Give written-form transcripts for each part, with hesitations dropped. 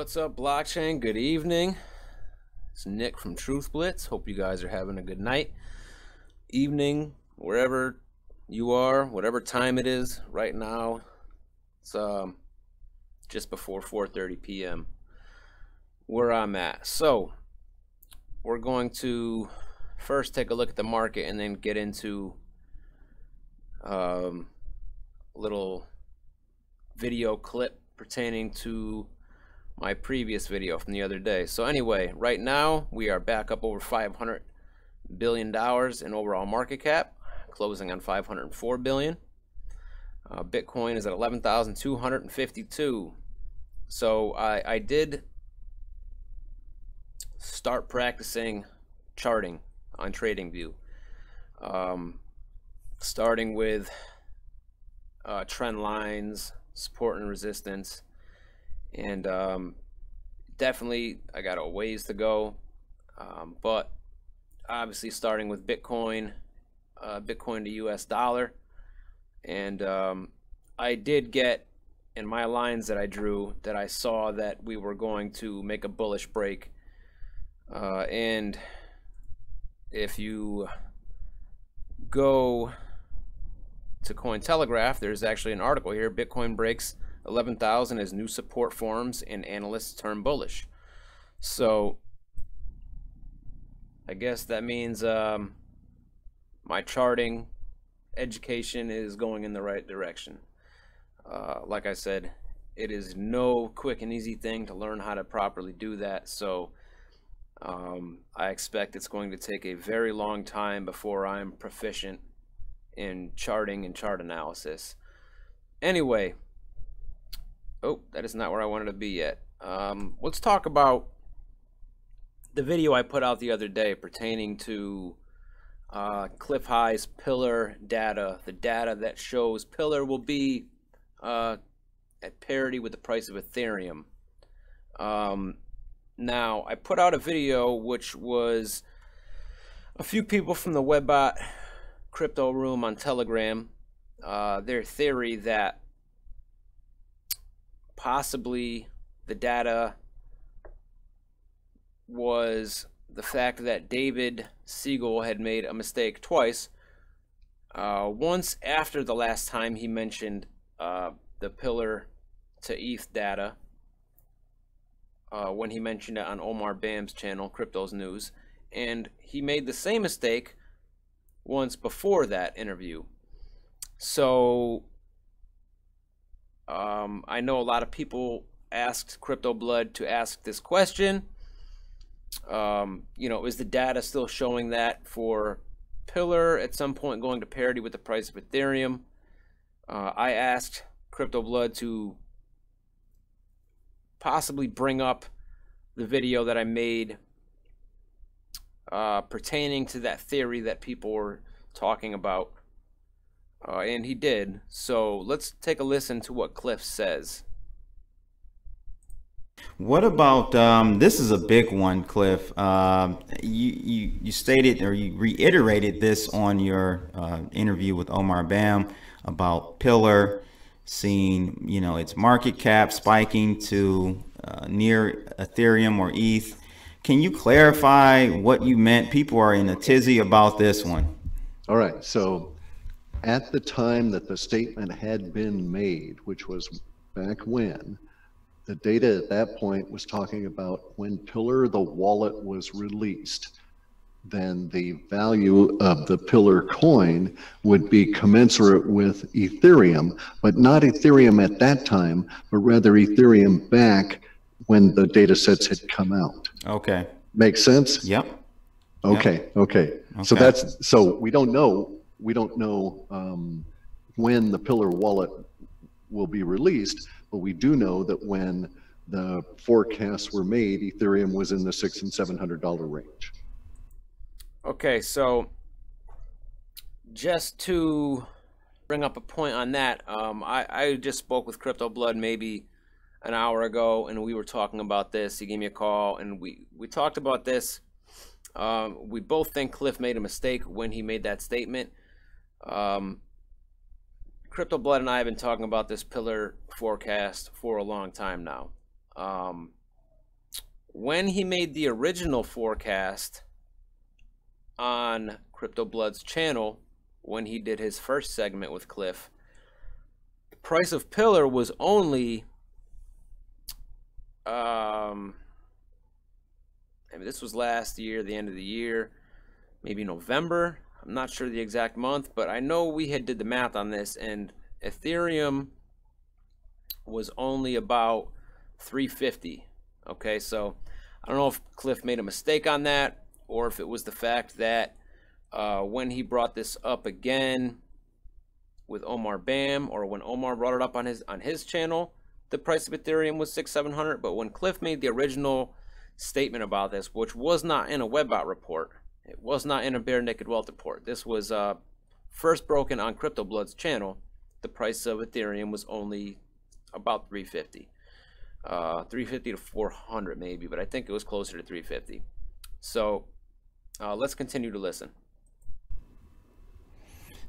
What's up, blockchain? Good evening. It's Nick from Truth Blitz. Hope you guys are having a good night, evening, wherever you are, whatever time it is right now. It's just before 4:30 p.m. where I'm at. So we're going to first take a look at the market and then get into a little video clip pertaining to my previous video from the other day. So anyway, right now we are back up over $500 billion in overall market cap, closing on $504 billion. Bitcoin is at 11,252. So I did start practicing charting on TradingView, starting with trend lines, support and resistance, and definitely I got a ways to go, but obviously starting with Bitcoin, Bitcoin to US dollar, and I did get in my lines that I drew that I saw that we were going to make a bullish break, and if you go to Cointelegraph, there's actually an article here: Bitcoin breaks 11,000 as new support forms and analysts turn bullish. So I guess that means my charting education is going in the right direction. Like I said, it is no quick and easy thing to learn how to properly do that. So I expect it's going to take a very long time before I'm proficient in charting and chart analysis. Anyway, oh, that is not where I wanted to be yet. Let's talk about the video I put out the other day pertaining to Clif High's Pillar data, the data that shows Pillar will be at parity with the price of Ethereum. Now, I put out a video which was a few people from the Webbot crypto room on Telegram, their theory that possibly the data was the fact that David Siegel had made a mistake twice. Once after the last time he mentioned the Pillar to ETH data, when he mentioned it on Omar Bam's channel, Crypto's News, and he made the same mistake once before that interview. So I know a lot of people asked Crypto Blood to ask this question. You know, is the data still showing that for Pillar at some point going to parity with the price of Ethereum? I asked Crypto Blood to possibly bring up the video that I made pertaining to that theory that people were talking about, and he did. So let's take a listen to what Clif says. What about this is a big one, Clif. You stated, or you reiterated this on your interview with Omar Bam about Pillar seeing, you know, its market cap spiking to near Ethereum or ETH. Can you clarify what you meant? People are in a tizzy about this one. All right. So at the time that the statement had been made, which was back when, the data at that point was talking about when Pillar, the wallet, was released, then the value of the Pillar coin would be commensurate with Ethereum, but not Ethereum at that time, but rather Ethereum back when the data sets had come out. Okay. Makes sense? Yep. Okay. Yep. Okay. So we don't know when the Pillar wallet will be released, but we do know that when the forecasts were made, Ethereum was in the $600 and $700 range. Okay, so just to bring up a point on that, I just spoke with Crypto Blood maybe an hour ago, and we were talking about this. He gave me a call, and we talked about this. We both think Clif made a mistake when he made that statement. Crypto Blood and I have been talking about this Pillar forecast for a long time now. when he made the original forecast on Crypto Blood's channel, when he did his first segment with Clif, the price of Pillar was only, I mean, this was last year, the end of the year, maybe November. I'm not sure the exact month, but I know we had did the math on this, and Ethereum was only about 350. Okay, so I don't know if Clif made a mistake on that, or if it was the fact that when he brought this up again with Omar Bam, or when Omar brought it up on his channel, the price of Ethereum was 600-700. But when Clif made the original statement about this, which was not in a Webbot report, it was not in a Bare Naked Wealth report, this was first broken on Crypto Blood's channel, the price of Ethereum was only about 350. 350 to 400 maybe, but I think it was closer to 350. So let's continue to listen.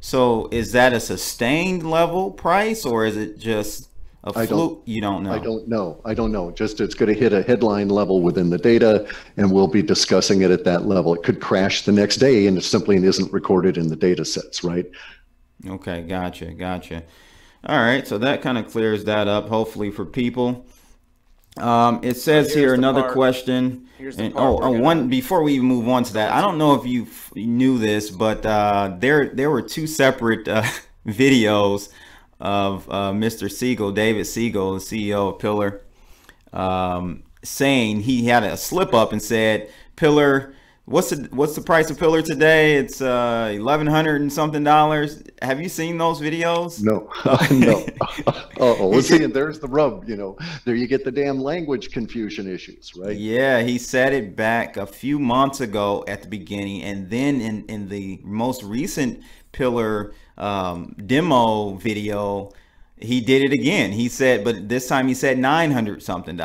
So is that a sustained level price, or is it just a fluke? You don't know. I don't know. Just it's going to hit a headline level within the data, and we'll be discussing it at that level. It could crash the next day, and it simply isn't recorded in the data sets, right? Okay, gotcha. All right, so that kind of clears that up, hopefully, for people. It says here another question. One before we even move on to that, I don't know if you knew this, but there were two separate videos of Mr. Siegel, David Siegel, the CEO of Pillar, saying he had a slip up and said Pillar, what's the price of Pillar today? It's $1,100 and something. Have you seen those videos? No. No. Well, see, and there's the rub. There you get the damn language confusion issues, right? Yeah, he said it back a few months ago at the beginning, and then in the most recent Pillar demo video, he did it again. He said, but this time he said $900 something.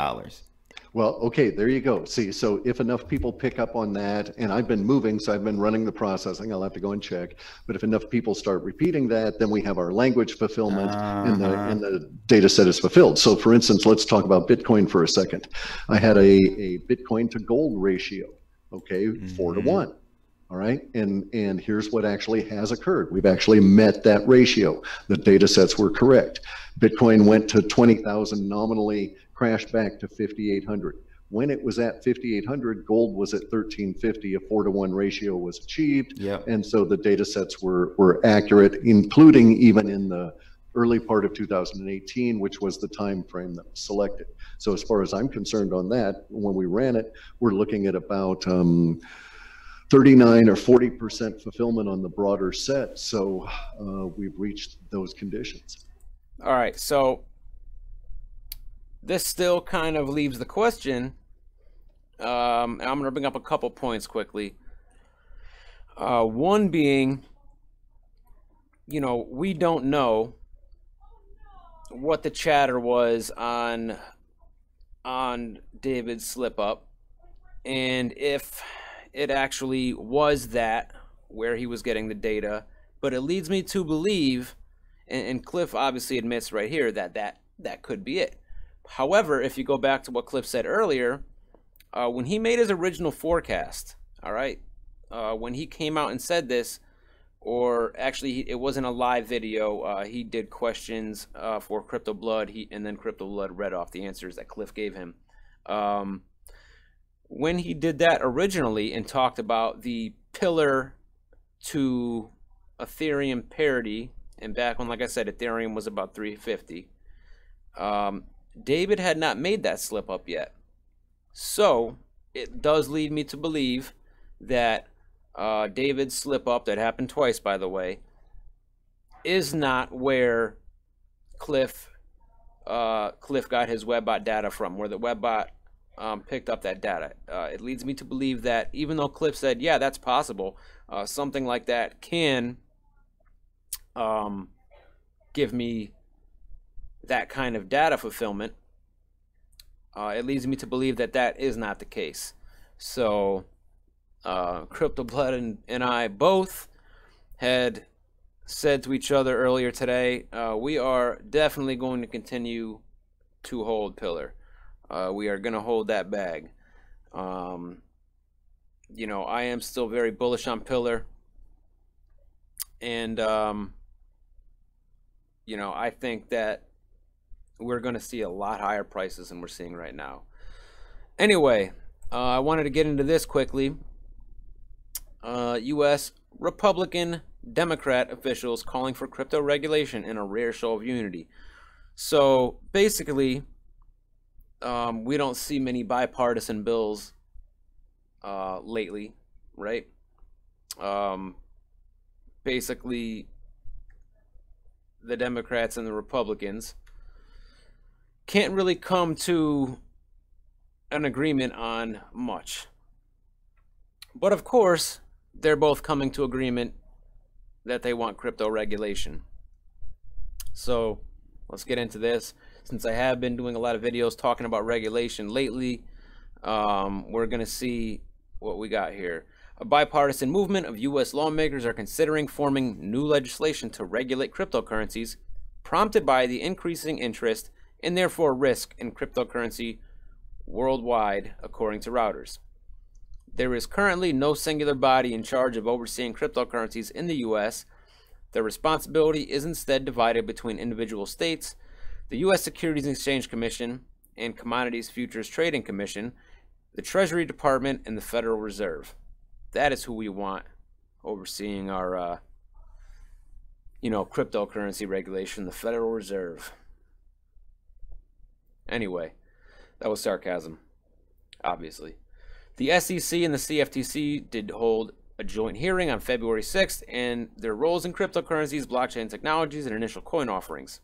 Well, okay, there you go. See, so if enough people pick up on that, and I've been moving, so I've been running the processing, I'll have to go and check. But if enough people start repeating that, then we have our language fulfillment, and the data set is fulfilled. So for instance, let's talk about Bitcoin for a second. I had a Bitcoin to gold ratio, okay, 4-to-1. All right, and here's what actually has occurred. We've actually met that ratio. The data sets were correct. Bitcoin went to 20,000 nominally, crashed back to 5,800. When it was at 5,800, gold was at 1,350. A 4-to-1 ratio was achieved. Yep. And so the data sets were accurate, including even in the early part of 2018, which was the time frame that was selected. So as far as I'm concerned on that, when we ran it, we're looking at about 39 or 40% fulfillment on the broader set. So we've reached those conditions. All right, so this still kind of leaves the question. I'm going to bring up a couple points quickly. One being, we don't know what the chatter was on David's slip up, and if it actually was that where he was getting the data. But it leads me to believe, and Clif obviously admits right here that could be it. However, if you go back to what Clif said earlier, when he made his original forecast, all right, when he came out and said this, or actually it wasn't a live video, he did questions for Crypto Blood, and then Crypto Blood read off the answers that Clif gave him. When he did that originally and talked about the Pillar to Ethereum parity, and back when, like I said, Ethereum was about 350, David had not made that slip up yet. So it does lead me to believe that David's slip up, that happened twice, by the way, is not where Clif got his Webbot data from, where the Webbot picked up that data. It leads me to believe that even though Clif said, yeah, that's possible, something like that can give me that kind of data fulfillment. It leads me to believe that that is not the case. So Crypto Blood and I both had said to each other earlier today, we are definitely going to continue to hold Pillar. We are going to hold that bag. You know, I am still very bullish on Pillar. And, you know, I think that we're going to see a lot higher prices than we're seeing right now. Anyway, I wanted to get into this quickly. U.S. Republican Democrat officials calling for crypto regulation in a rare show of unity. So basically, we don't see many bipartisan bills lately, right? Basically, the Democrats and the Republicans can't really come to an agreement on much. But of course, they're both coming to agreement that they want crypto regulation. So let's get into this. Since I have been doing a lot of videos talking about regulation lately, we're going to see what we got here. A bipartisan movement of U.S. lawmakers are considering forming new legislation to regulate cryptocurrencies, prompted by the increasing interest and therefore risk in cryptocurrency worldwide, according to Reuters. There is currently no singular body in charge of overseeing cryptocurrencies in the U.S. Their responsibility is instead divided between individual states, the U.S. Securities and Exchange Commission and Commodities Futures Trading Commission, the Treasury Department, and the Federal Reserve. That is who we want overseeing our, cryptocurrency regulation, the Federal Reserve. Anyway, that was sarcasm, obviously. The SEC and the CFTC did hold a joint hearing on February 6th, and their roles in cryptocurrencies, blockchain technologies, and initial coin offerings.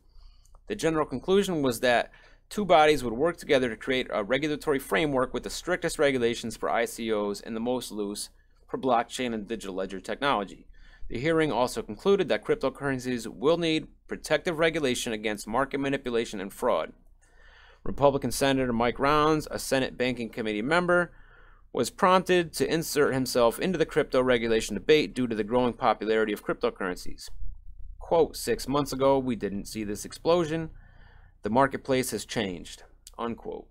The general conclusion was that two bodies would work together to create a regulatory framework with the strictest regulations for ICOs and the most loose for blockchain and digital ledger technology. The hearing also concluded that cryptocurrencies will need protective regulation against market manipulation and fraud. Republican Senator Mike Rounds, a Senate Banking Committee member, was prompted to insert himself into the crypto regulation debate due to the growing popularity of cryptocurrencies. Quote, 6 months ago, we didn't see this explosion. The marketplace has changed, unquote.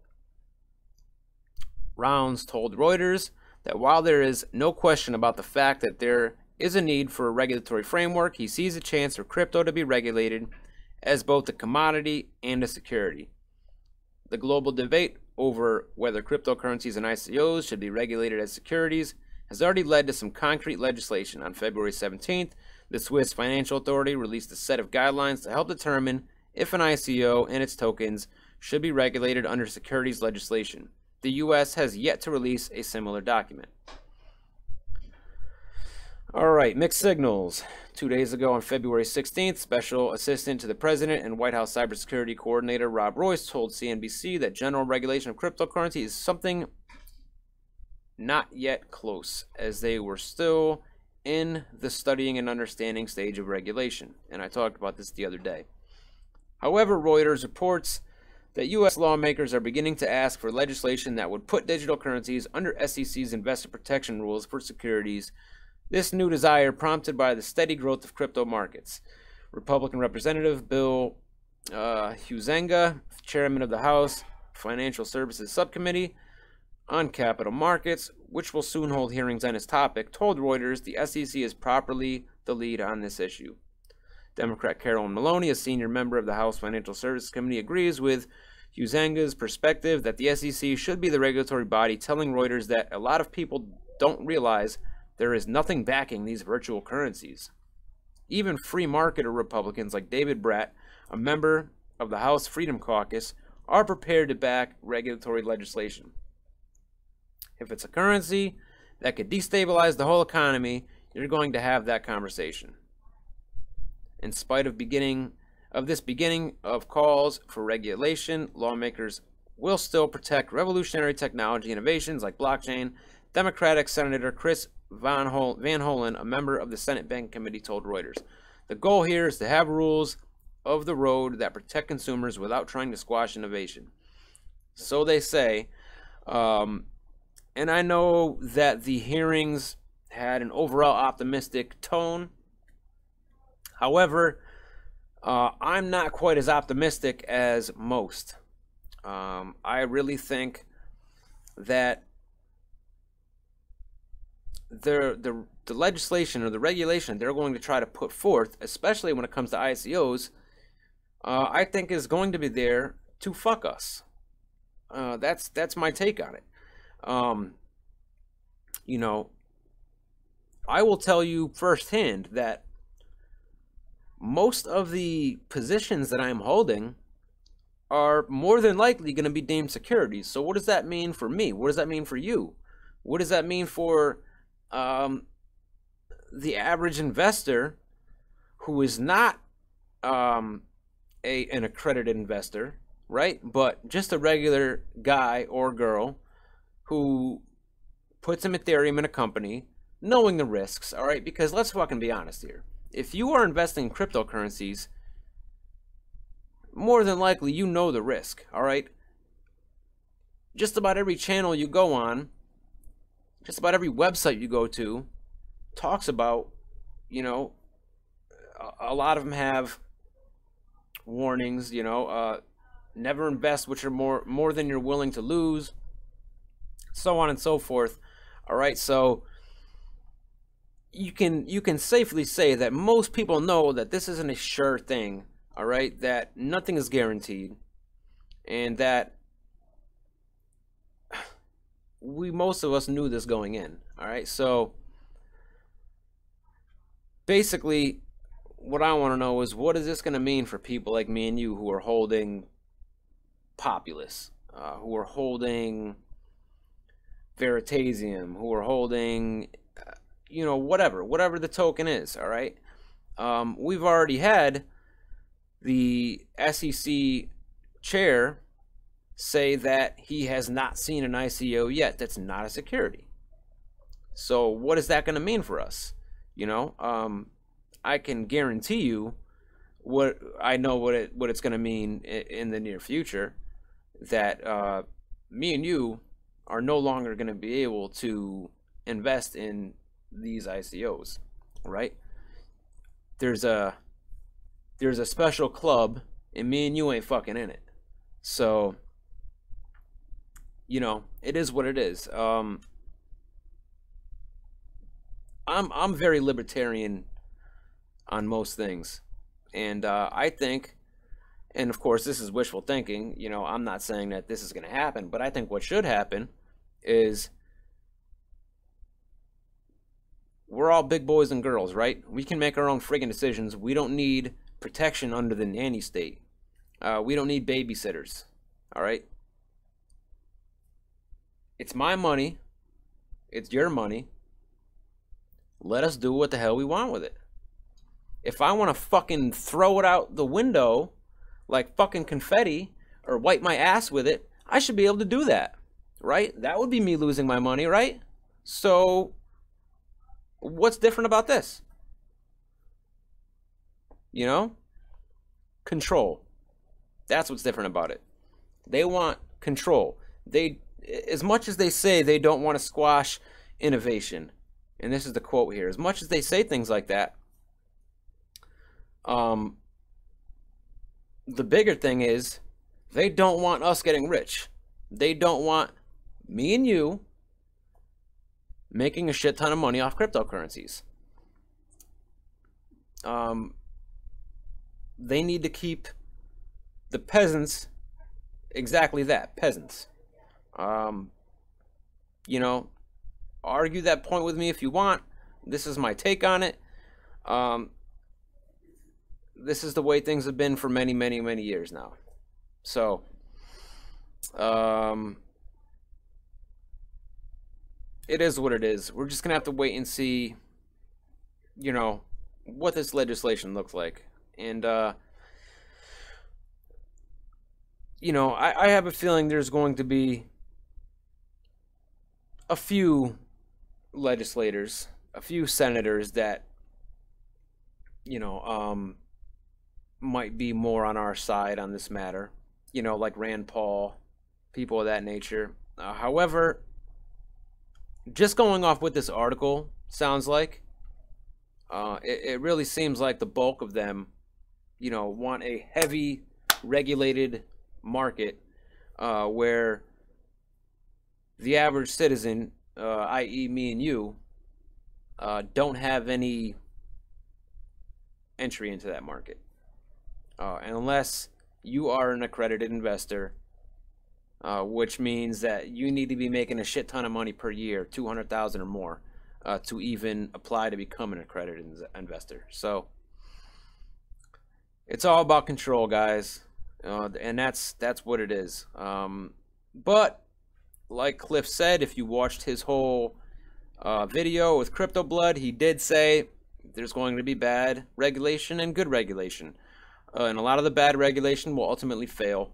Rounds told Reuters that while there is no question about the fact that there is a need for a regulatory framework, he sees a chance for crypto to be regulated as both a commodity and a security. The global debate over whether cryptocurrencies and ICOs should be regulated as securities has already led to some concrete legislation. On February 17th, the Swiss Financial Authority released a set of guidelines to help determine if an ICO and its tokens should be regulated under securities legislation. The U.S. has yet to release a similar document. All right, mixed signals. 2 days ago on February 16th, Special Assistant to the President and White House Cybersecurity Coordinator Rob Royce told CNBC that general regulation of cryptocurrency is something not yet close, as they were still in the studying and understanding stage of regulation. And I talked about this the other day. However, Reuters reports that U.S. lawmakers are beginning to ask for legislation that would put digital currencies under SEC's investor protection rules for securities. This new desire prompted by the steady growth of crypto markets. Republican Representative Bill Huizenga, chairman of the House Financial Services Subcommittee on Capital Markets, which will soon hold hearings on this topic, told Reuters the SEC is properly the lead on this issue. Democrat Carolyn Maloney, a senior member of the House Financial Services Committee, agrees with Huizenga's perspective that the SEC should be the regulatory body, telling Reuters that a lot of people don't realize there is nothing backing these virtual currencies. Even free marketer Republicans like David Bratt, a member of the House Freedom Caucus, are prepared to back regulatory legislation. If it's a currency that could destabilize the whole economy, you're going to have that conversation. In spite of this beginning of calls for regulation, lawmakers will still protect revolutionary technology innovations like blockchain. Democratic Senator Chris Van Hollen, a member of the Senate Banking Committee, told Reuters. The goal here is to have rules of the road that protect consumers without trying to squash innovation. So they say. And I know that the hearings had an overall optimistic tone. However, I'm not quite as optimistic as most. I really think that the legislation or the regulation they're going to try to put forth, especially when it comes to ICOs, I think is going to be there to fuck us. That's my take on it. You know, I will tell you firsthand that most of the positions that I'm holding are more than likely going to be deemed securities. So what does that mean for me? What does that mean for you? What does that mean for the average investor who is not an accredited investor, right? But just a regular guy or girl who puts some Ethereum in a company, knowing the risks, all right? Because let's fucking be honest here. If you are investing in cryptocurrencies, more than likely you know the risk, all right? Just about every channel you go on, just about every website you go to talks about, you know, a lot of them have warnings, you know, never invest which are more than you're willing to lose, so on and so forth. All right, so you can safely say that most people know that this isn't a sure thing, all right, that nothing is guaranteed, and that most of us knew this going in. All right, so basically what I want to know is, what is this going to mean for people like me and you who are holding Populous, who are holding Veritasium, who are holding you know, whatever the token is, all right? We've already had the SEC chair say that he has not seen an ICO yet that's not a security. So what is that going to mean for us? You know, I can guarantee you what it's going to mean in the near future, that me and you are no longer going to be able to invest in these ICOs, right? There's a special club, and me and you ain't fucking in it. So, you know, it is what it is. I'm very libertarian on most things, and I think, and of course this is wishful thinking, you know, I'm not saying that this is going to happen, but I think what should happen is, we're all big boys and girls, right? We can make our own friggin' decisions. We don't need protection under the nanny state. We don't need babysitters, all right? It's my money. It's your money. Let us do what the hell we want with it. If I want to fucking throw it out the window like fucking confetti or wipe my ass with it, I should be able to do that, right? That would be me losing my money, right? So what's different about this? You know? Control. That's what's different about it. They want control. They, as much as they say they don't want to squash innovation, and this is the quote here, as much as they say things like that, the bigger thing is, they don't want us getting rich. They don't want me and you making a shit ton of money off cryptocurrencies. They need to keep the peasants exactly that, peasants. You know, argue that point with me if you want. This is my take on it. This is the way things have been for many, many, many years now. So, it is what it is. We're just going to have to wait and see, you know, what this legislation looks like. And, you know, I have a feeling there's going to be a few legislators, a few senators that, you know, might be more on our side on this matter. You know, like Rand Paul, people of that nature. However, just going off what this article sounds like, it really seems like the bulk of them, you know, want a heavy regulated market where the average citizen, i.e. me and you, don't have any entry into that market. And unless you are an accredited investor, which means that you need to be making a shit ton of money per year, 200,000 or more, to even apply to become an accredited investor. So it's all about control, guys, and that's what it is. But like Clif said, if you watched his whole video with Crypto Blood, he did say there's going to be bad regulation and good regulation, and a lot of the bad regulation will ultimately fail,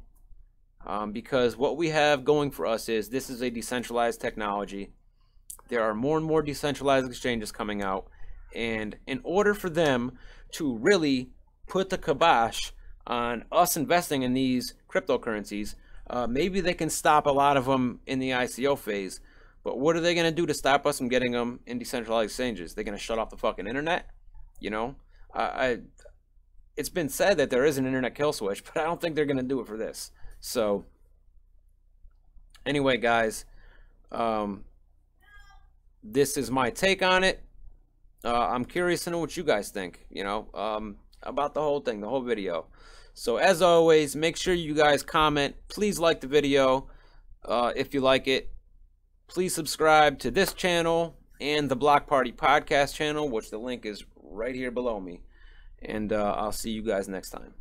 because what we have going for us is this is a decentralized technology. There are more and more decentralized exchanges coming out, and in order for them to really put the kibosh on us investing in these cryptocurrencies, maybe they can stop a lot of them in the ICO phase. But what are they going to do to stop us from getting them in decentralized exchanges? They're going to shut off the fucking internet? You know, it's been said that there is an internet kill switch, but I don't think they're going to do it for this. So anyway, guys, this is my take on it. I'm curious to know what you guys think, you know, about the whole thing, the whole video. So as always, make sure you guys comment. Please like the video if you like it. Please subscribe to this channel and the Block Party podcast channel, which the link is right here below me. And I'll see you guys next time.